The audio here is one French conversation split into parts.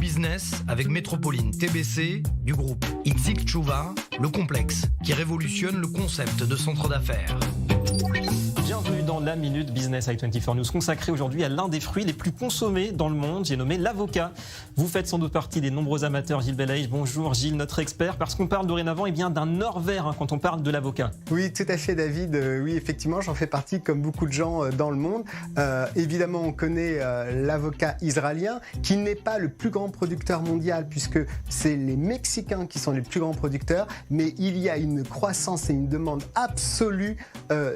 Business avec Métropoline TBC du groupe Itzik Tchouva, le complexe qui révolutionne le concept de centre d'affaires. Bienvenue dans la Minute Business avec 24 News, consacrée aujourd'hui à l'un des fruits les plus consommés dans le monde, j'ai nommé l'avocat. Vous faites sans doute partie des nombreux amateurs. Gilles Belaïch, bonjour Gilles, notre expert, parce qu'on parle dorénavant d'un or vert quand on parle de l'avocat. Oui, tout à fait David, oui effectivement j'en fais partie comme beaucoup de gens dans le monde. Évidemment on connaît l'avocat israélien qui n'est pas le plus grand producteur mondial puisque c'est les Mexicains qui sont les plus grands producteurs, mais il y a une croissance et une demande absolue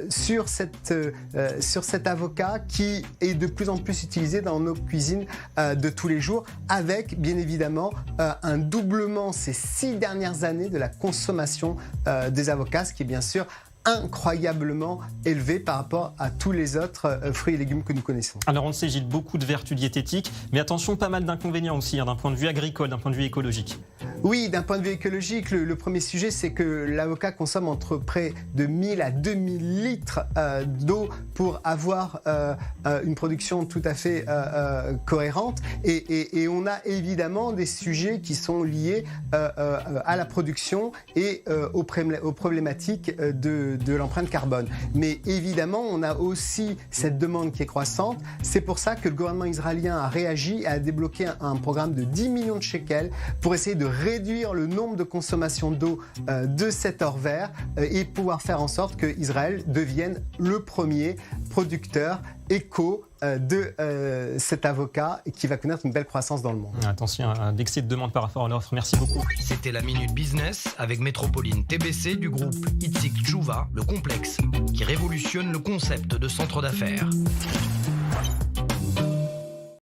sur cet avocat qui est de plus en plus utilisé dans nos cuisines de tous les jours, avec bien évidemment un doublement ces 6 dernières années de la consommation des avocats, ce qui est bien sûr incroyablement élevé par rapport à tous les autres fruits et légumes que nous connaissons. Alors on le sait Gilles, beaucoup de vertus diététiques, mais attention, pas mal d'inconvénients aussi, d'un point de vue agricole, d'un point de vue écologique. Oui, d'un point de vue écologique, le premier sujet, c'est que l'avocat consomme entre près de 1000 à 2000 litres d'eau pour avoir une production tout à fait cohérente. Et on a évidemment des sujets qui sont liés à la production et aux problématiques de l'empreinte carbone. Mais évidemment, on a aussi cette demande qui est croissante. C'est pour ça que le gouvernement israélien a réagi et a débloqué un programme de 10 millions de shekels pour essayer de réduire le nombre de consommation d'eau de cet or vert et pouvoir faire en sorte que Israël devienne le premier producteur éco de cet avocat qui va connaître une belle croissance dans le monde. Attention à l'excès de demande par rapport à l'offre. Merci beaucoup. C'était la Minute Business avec Métropoline TBC du groupe Itzik Tchouva, le complexe qui révolutionne le concept de centre d'affaires.